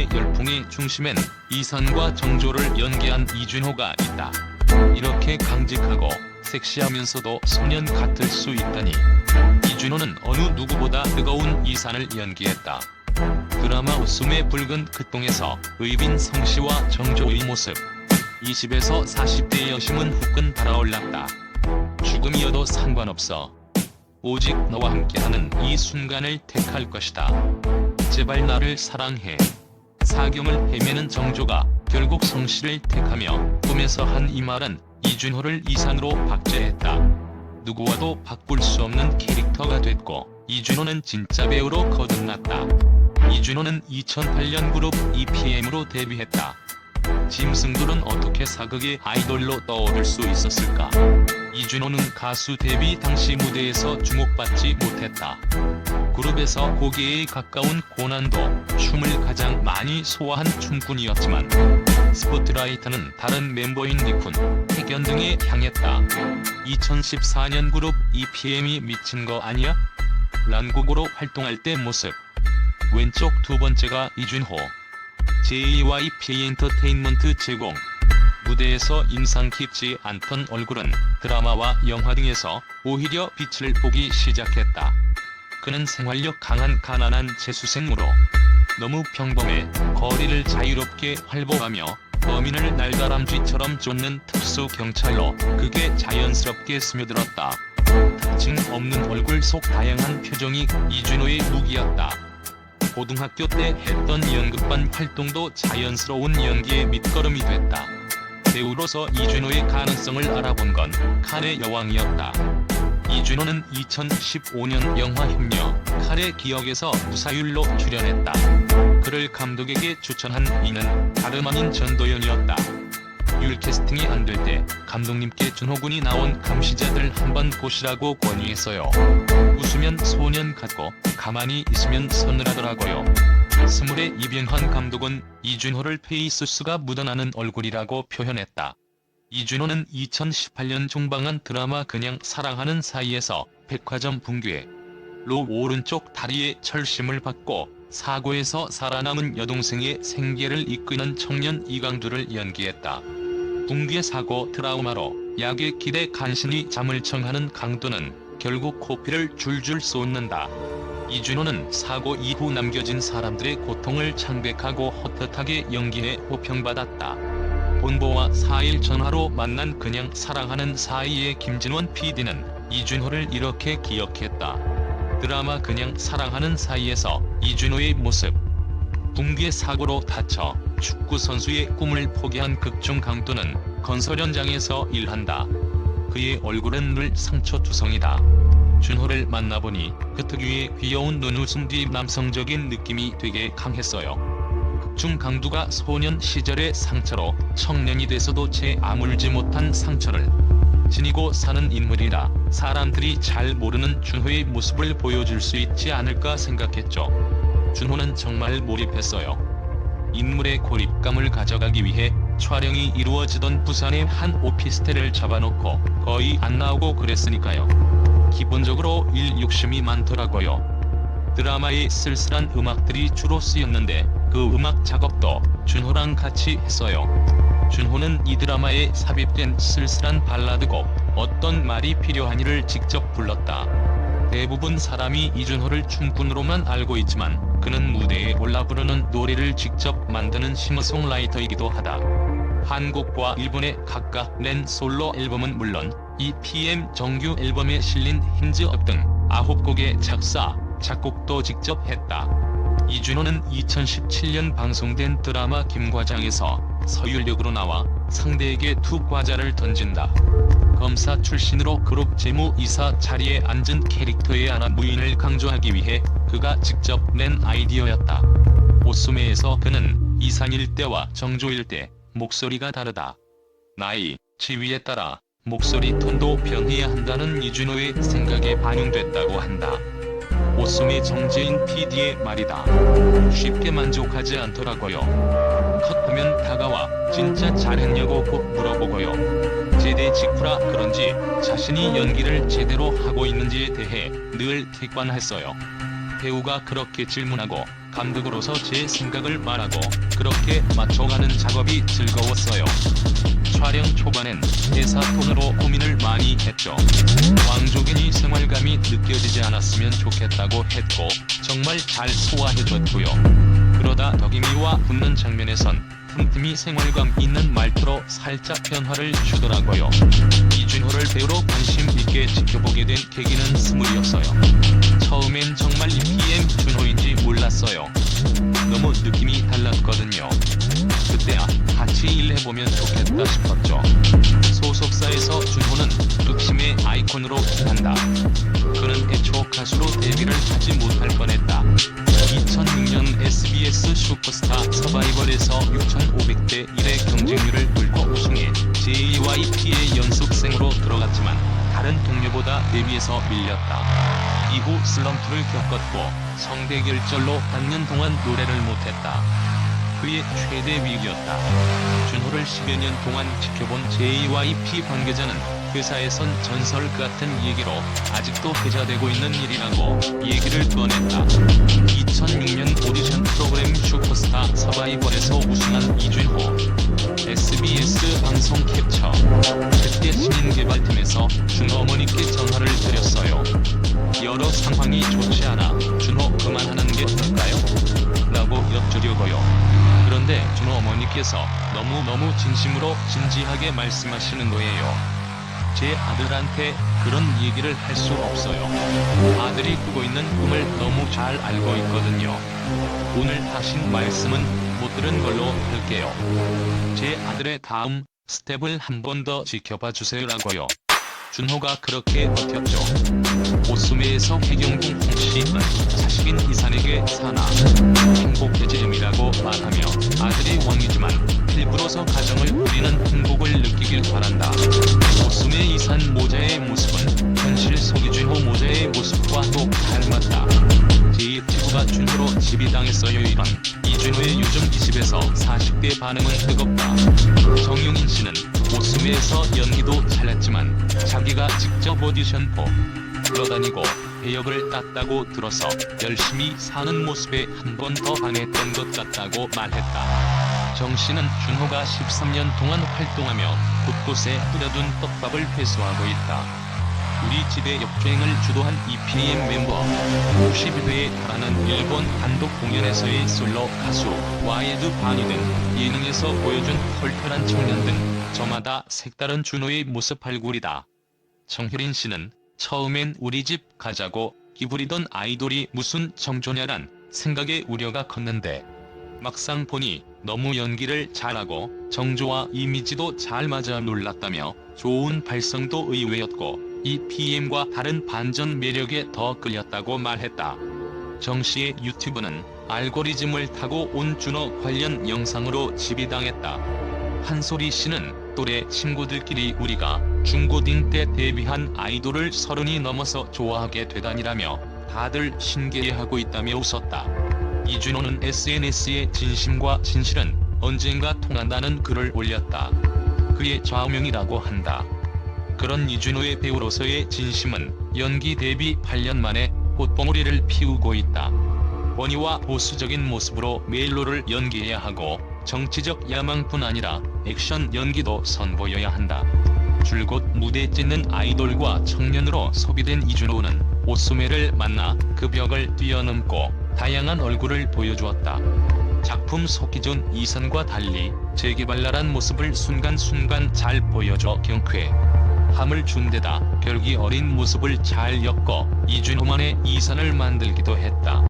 연기의 열풍의 중심엔 이산과 정조를 연기한 이준호가 있다. 이렇게 강직하고 섹시하면서도 소년 같을 수 있다니. 이준호는 어느 누구보다 뜨거운 이산을 연기했다. 드라마 웃음의 붉은 끝동에서 의빈 성씨와 정조의 모습. 20에서 40대의 여심은 후끈 달아올랐다. 죽음이어도 상관없어. 오직 너와 함께하는 이 순간을 택할 것이다. 제발 나를 사랑해. 사경을 헤매는 정조가 결국 성씨를 택하며 꿈에서 한 이 말은 이준호를 이산으로 박제했다. 누구와도 바꿀 수 없는 캐릭터가 됐고 이준호는 진짜 배우로 거듭났다. 이준호는 2008년 그룹 EPM으로 데뷔했다. 짐승들은 어떻게 사극의 아이돌로 떠오를 수 있었을까? 이준호는 가수 데뷔 당시 무대에서 주목받지 못했다. 그룹에서 고개에 가까운 고난도 춤을 가장 많이 소화한 춤꾼이었지만 스포트라이트는 다른 멤버인 니쿤, 태견 등에 향했다. 2014년 그룹 EPM이 미친 거 아니야? 란 곡으로 활동할 때 모습. 왼쪽 두 번째가 이준호. JYP 엔터테인먼트 제공. 무대에서 인상 깊지 않던 얼굴은 드라마와 영화 등에서 오히려 빛을 보기 시작했다. 그는 생활력 강한 가난한 재수생으로 너무 평범해 거리를 자유롭게 활보하며 범인을 날다람쥐처럼 쫓는 특수 경찰로 그게 자연스럽게 스며들었다. 특징 없는 얼굴 속 다양한 표정이 이준호의 무기였다. 고등학교 때 했던 연극반 활동도 자연스러운 연기의 밑거름이 됐다. 배우로서 이준호의 가능성을 알아본 건 칼의 여왕이었다. 이준호는 2015년 영화 협녀 칼의 기억에서 무사율로 출연했다. 그를 감독에게 추천한 이는 다름 아닌 전도연이었다. 율 캐스팅이 안 될 때 감독님께 준호군이 나온 감시자들 한번 보시라고 권유했어요. 웃으면 소년 같고 가만히 있으면 서늘하더라고요. 스물의 이병헌 감독은 이준호를 페이스수가 묻어나는 얼굴이라고 표현했다. 이준호는 2018년 종방한 드라마 그냥 사랑하는 사이에서 백화점 붕괴로 오른쪽 다리에 철심을 받고 사고에서 살아남은 여동생의 생계를 이끄는 청년 이강두를 연기했다. 붕괴 사고 트라우마로 약의 길에 간신히 잠을 청하는 강두는 결국 코피를 줄줄 쏟는다. 이준호는 사고 이후 남겨진 사람들의 고통을 창백하고 헛헛하게 연기해 호평받았다. 본보와 4일 전화로 만난 그냥 사랑하는 사이의 김진원 PD는 이준호를 이렇게 기억했다. 드라마 그냥 사랑하는 사이에서 이준호의 모습. 붕괴 사고로 다쳐 축구선수의 꿈을 포기한 극중 강도는 건설 현장에서 일한다. 그의 얼굴은 늘 상처투성이다. 준호를 만나보니 그 특유의 귀여운 눈웃음 뒤 남성적인 느낌이 되게 강했어요. 극중 강두가 소년 시절의 상처로 청년이 돼서도 채 아물지 못한 상처를 지니고 사는 인물이라 사람들이 잘 모르는 준호의 모습을 보여줄 수 있지 않을까 생각했죠. 준호는 정말 몰입했어요. 인물의 고립감을 가져가기 위해 촬영이 이루어지던 부산의 한 오피스텔을 잡아놓고 거의 안 나오고 그랬으니까요. 기본적으로 일 욕심이 많더라고요. 드라마에 쓸쓸한 음악들이 주로 쓰였는데 그 음악 작업도 준호랑 같이 했어요. 준호는 이 드라마에 삽입된 쓸쓸한 발라드곡 어떤 말이 필요하니를 직접 불렀다. 대부분 사람이 이준호를 춤꾼으로만 알고 있지만 그는 무대에 올라 부르는 노래를 직접 만드는 싱어송라이터이기도 하다. 한국과 일본의 각각 낸 솔로 앨범은 물론 EPM 정규 앨범에 실린 힌즈업 등 9곡의 작사, 작곡도 직접 했다. 이준호는 2017년 방송된 드라마 김과장에서 서윤력으로 나와 상대에게 툭 과자를 던진다. 검사 출신으로 그룹 재무이사 자리에 앉은 캐릭터의 하나 무인을 강조하기 위해 그가 직접 낸 아이디어였다. 오수매에서 그는 이산일 때와 정조일 때 목소리가 다르다. 나이, 지위에 따라 목소리 톤도 변해야 한다는 이준호의 생각에 반영됐다고 한다. 오수매 정재인 PD의 말이다. 쉽게 만족하지 않더라고요. 컷하면 다가와 진짜 잘했냐고 꼭 물어보고요. 제대 직후라 그런지 자신이 연기를 제대로 하고 있는지에 대해 늘 객관했어요. 배우가 그렇게 질문하고 감독으로서 제 생각을 말하고 그렇게 맞춰가는 작업이 즐거웠어요. 촬영 초반엔 대사 톤으로 고민을 많이 했죠. 왕족인이 생활감이 느껴지지 않았으면 좋겠다고 했고 정말 잘 소화해줬고요. 그러다 덕임이와 붙는 장면에선 틈틈이 생활감 있는 말투로 살짝 변화를 주더라고요. 이준호를 배우로 관심 있게 지켜보게 된 계기는 스물이었어요. 처음엔 정말 이 PM 준호인지 몰랐어요. 너무 느낌이 달랐거든요. 그때야 같이 일해보면 좋겠다 싶었죠. 소속사에서 준호는 극심의 아이콘으로 기한다. 그는 애초 가수로 데뷔를 하지 못할 뻔했다. 2006년 SBS 슈퍼스타 서바이벌에서 6,500대 1의 경쟁률을 뚫고 우승해 JYP의 연습생으로 들어갔지만 다른 동료보다 데뷔에서 밀렸다. 이후 슬럼프를 겪었고 성대결절로 반년 동안 노래를 못했다. 그의 최대 위기였다. 준호를 10여 년 동안 지켜본 JYP 관계자는 회사에선 전설 같은 얘기로 아직도 회자되고 있는 일이라고 얘기를 꺼냈다. 2006년 오디션 프로그램 슈퍼스타 서바이벌에서 우승한 이준호. SBS 방송 캡처. 그때 신인개발팀에서 준호 어머니께 전화를 드렸어요. 여러 상황이 좋지 않아 준호 그만하는 게 어떨까요? 라고 여쭈려고요. 그런데 준호 어머니께서 너무너무 진심으로 진지하게 말씀하시는 거예요. 제 아들한테 그런 얘기를 할 수 없어요. 아들이 꾸고 있는 꿈을 너무 잘 알고 있거든요. 오늘 하신 말씀은 못 들은 걸로 할게요. 제 아들의 다음 스텝을 한 번 더 지켜봐 주세요라고요. 준호가 그렇게 버텼죠. 오수매에서 해경궁 홍씨는 자식인 이산에게 사나 행복해지름이라고 말하며 아들이 왕이지만 필부로서 가정을 꾸리는 행복을 느끼길 바란다. 오수매 이산 모자의 모습은 현실 속이준호 모자의 모습과 똑 닮았다. 제2티브가 준호로 지비당했어요. 이런 이준호의 요즘 이 집에서 40대 반응은 뜨겁다. 정용인 씨는 오수매에서 연기도 잘했지만 자기가 직접 오디션 보러다니고 배역을 땄다고 들어서 열심히 사는 모습에 한 번 더 반했던 것 같다고 말했다. 정 씨는 준호가 13년 동안 활동하며 곳곳에 뿌려둔 떡밥을 회수하고 있다. 우리 집의 역주행을 주도한 EPM 멤버, 52회에 달하는 일본 단독 공연에서의 솔로 가수, 와이드 바니 등 예능에서 보여준 털털한 청년 등 저마다 색다른 준호의 모습 발굴이다. 정효린 씨는 처음엔 우리 집 가자고 기부리던 아이돌이 무슨 정조냐란 생각에 우려가 컸는데 막상 보니 너무 연기를 잘하고 정조와 이미지도 잘 맞아 놀랐다며 좋은 발성도 의외였고 이 PM과 다른 반전 매력에 더 끌렸다고 말했다. 정 씨의 유튜브는 알고리즘을 타고 온 준호 관련 영상으로 지비당했다. 한소리 씨는 또래 친구들끼리 우리가 중고딩 때 데뷔한 아이돌을 30이 넘어서 좋아하게 되다니라며 다들 신기해하고 있다며 웃었다. 이준호는 SNS에 진심과 진실은 언젠가 통한다는 글을 올렸다. 그의 좌우명이라고 한다. 그런 이준호의 배우로서의 진심은 연기 데뷔 8년 만에 꽃봉오리를 피우고 있다. 원희와 보수적인 모습으로 멜로를 연기해야 하고 정치적 야망뿐 아니라 액션 연기도 선보여야 한다. 줄곧 무대 찢는 아이돌과 청년으로 소비된 이준호는 오수매를 만나 그 벽을 뛰어넘고 다양한 얼굴을 보여주었다. 작품 속 기존 이선과 달리 재개발랄한 모습을 순간순간 잘 보여줘 경쾌함을 준 데다 결기 어린 모습을 잘 엮어 이준호만의 이선을 만들기도 했다.